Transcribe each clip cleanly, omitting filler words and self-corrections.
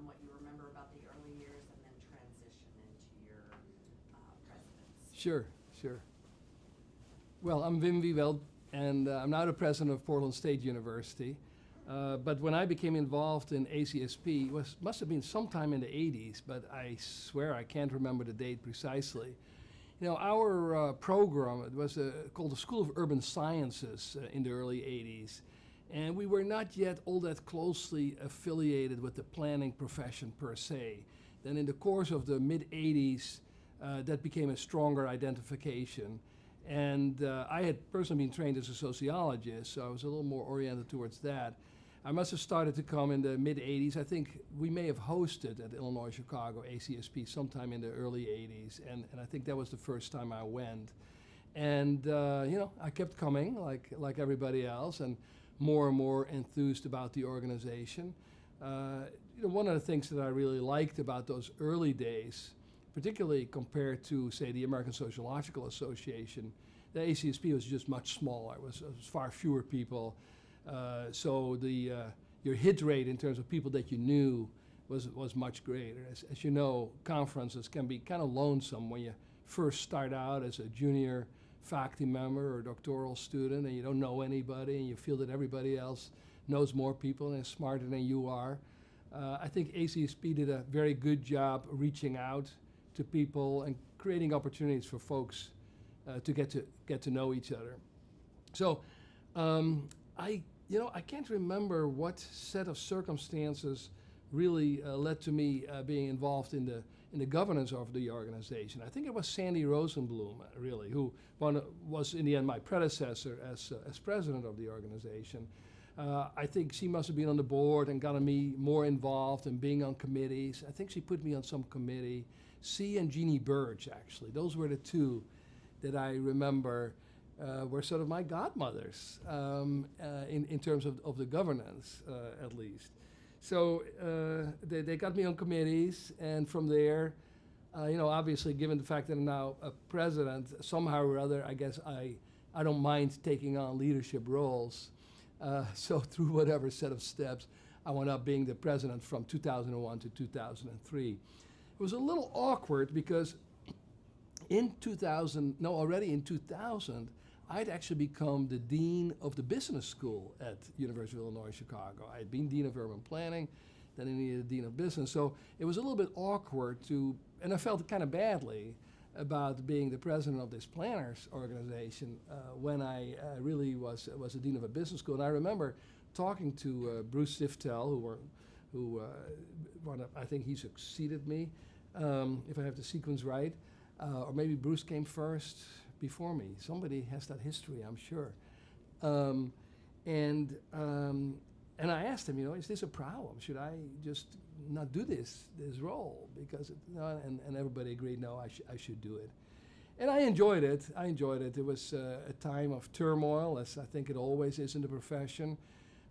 what you remember about the early years, and then transition into your presidency. Sure. Well, I'm Wim Wiewel, and I'm now the president of Portland State University. But when I became involved in ACSP, must have been sometime in the 80s, but I swear I can't remember the date precisely. You know, our program, it was called the School of Urban Sciences in the early 80s. And we were not yet all that closely affiliated with the planning profession per se. Then in the course of the mid-80s, that became a stronger identification. And I had personally been trained as a sociologist, so I was a little more oriented towards that. I must have started to come in the mid-80s. I think we may have hosted at Illinois Chicago ACSP sometime in the early 80s, and I think that was the first time I went. And I kept coming like everybody else, and more enthused about the organization. One of the things that I really liked about those early days, particularly compared to, say, the American Sociological Association, the ACSP was just much smaller. It was far fewer people. So your hit rate in terms of people that you knew was much greater. As you know, conferences can be kind of lonesome when you first start out as a junior faculty member or doctoral student and you don't know anybody and you feel that everybody else knows more people and is smarter than you are. I think ACSP did a very good job reaching out to people and creating opportunities for folks to get to know each other. So I can't remember what set of circumstances really led to me being involved in the governance of the organization. I think it was Sandy Rosenblum, really, who was in the end my predecessor as president of the organization. I think she must have been on the board and gotten me more involved in being on committees. I think she put me on some committee. She and Jeannie Burge, actually, those were the two that I remember were sort of my godmothers in terms of the governance, at least. So they got me on committees, and from there, obviously, given the fact that I'm now a president, somehow or other, I guess I don't mind taking on leadership roles. So through whatever set of steps, I wound up being the president from 2001 to 2003. It was a little awkward because already in 2000, I'd actually become the dean of the business school at University of Illinois Chicago. I had been dean of urban planning, then I needed a dean of business. So it was a little bit awkward and I felt kind of badly about being the president of this planners organization when I really was a dean of a business school. And I remember talking to Bruce Siftel, I think he succeeded me, if I have the sequence right, or maybe Bruce came first before me. Somebody has that history, I'm sure. And I asked him, is this a problem? Should I just not do this role? Because and everybody agreed, no, I should do it. And I enjoyed it. It was a time of turmoil, as I think it always is in the profession.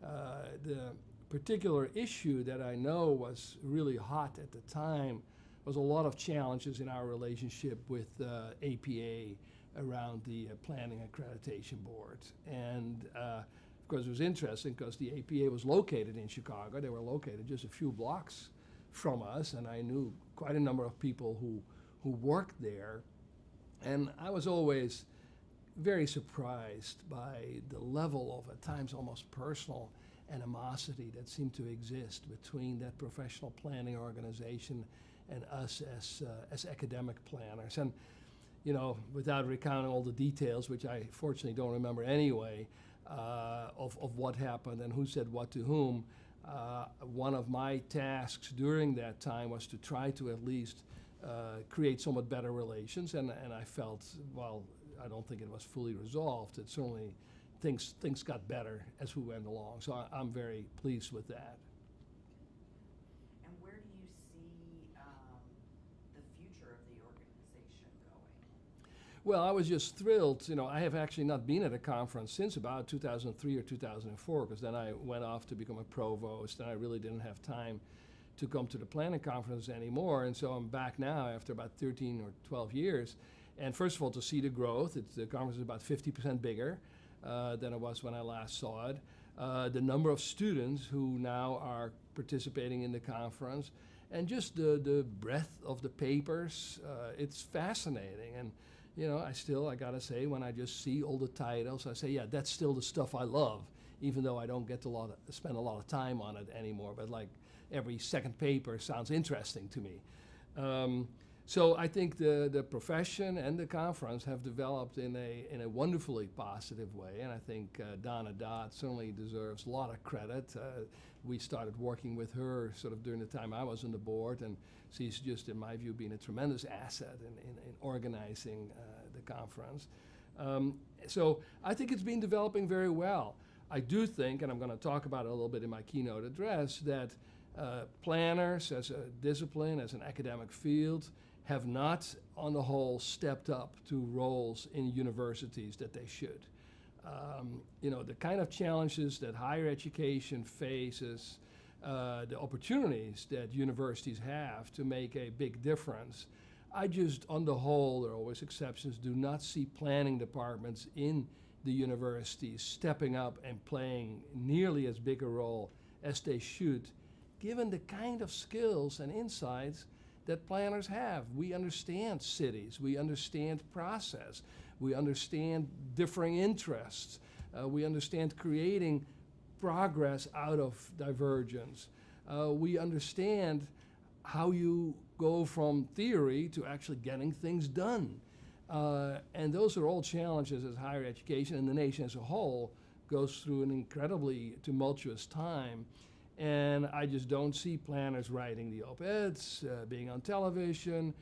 The particular issue that I know was really hot at the time was a lot of challenges in our relationship with APA around the Planning Accreditation Board. And of course, it was interesting because the APA was located in Chicago. They were located just a few blocks from us, and I knew quite a number of people who worked there. And I was always very surprised by the level of, at times, almost personal animosity that seemed to exist between that professional planning organization and us as academic planners. And without recounting all the details, which I fortunately don't remember anyway, of what happened and who said what to whom, one of my tasks during that time was to try to at least create somewhat better relations. And I felt, well, I don't think it was fully resolved. It certainly, things got better as we went along. So I'm very pleased with that. Well, I was just thrilled. I have actually not been at a conference since about 2003 or 2004, because then I went off to become a provost, and I really didn't have time to come to the planning conference anymore. And so I'm back now after about 13 or 12 years. And first of all, to see the growth, the conference is about 50% bigger than it was when I last saw it. the number of students who now are participating in the conference, and just the breadth of the papers. It's fascinating. And I gotta say, when I just see all the titles, I say, yeah, that's still the stuff I love, even though I don't get to spend a lot of time on it anymore. But like every second paper sounds interesting to me. So I think the profession and the conference have developed in a wonderfully positive way, and I think Donna Dodd certainly deserves a lot of credit. We started working with her sort of during the time I was on the board, and she's just, in my view, been a tremendous asset in organizing the conference. So I think it's been developing very well. I do think, and I'm going to talk about it a little bit in my keynote address, that planners as a discipline, as an academic field, have not, on the whole, stepped up to roles in universities that they should. The kind of challenges that higher education faces, the opportunities that universities have to make a big difference, I just, on the whole, there are always exceptions, do not see planning departments in the universities stepping up and playing nearly as big a role as they should, given the kind of skills and insights that planners have. We understand cities, we understand process, we understand differing interests, we understand creating progress out of divergence. We understand how you go from theory to actually getting things done. And those are all challenges as higher education and the nation as a whole goes through an incredibly tumultuous time. And I just don't see planners writing the op-eds, being on television,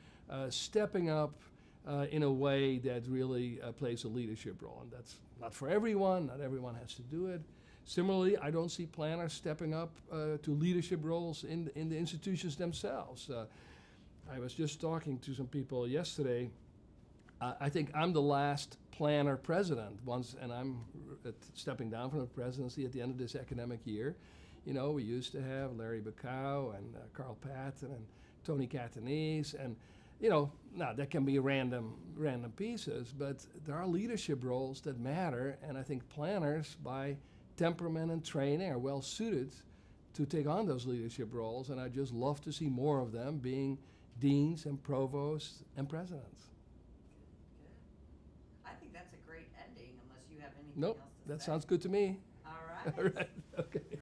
stepping up in a way that really plays a leadership role. And that's not for everyone. Not everyone has to do it. Similarly, I don't see planners stepping up to leadership roles in the institutions themselves. I was just talking to some people yesterday. I think I'm the last planner president once, and I'm stepping down from the presidency at the end of this academic year. We used to have Larry Bacow and Carl Patton and Tony Catanese, and now that can be random pieces, but there are leadership roles that matter, and I think planners, by temperament and training, are well suited to take on those leadership roles, and I just love to see more of them being deans and provosts and presidents. Good. I think that's a great ending, unless you have anything Nope, else to that say. sounds good to me. All right. All right, okay.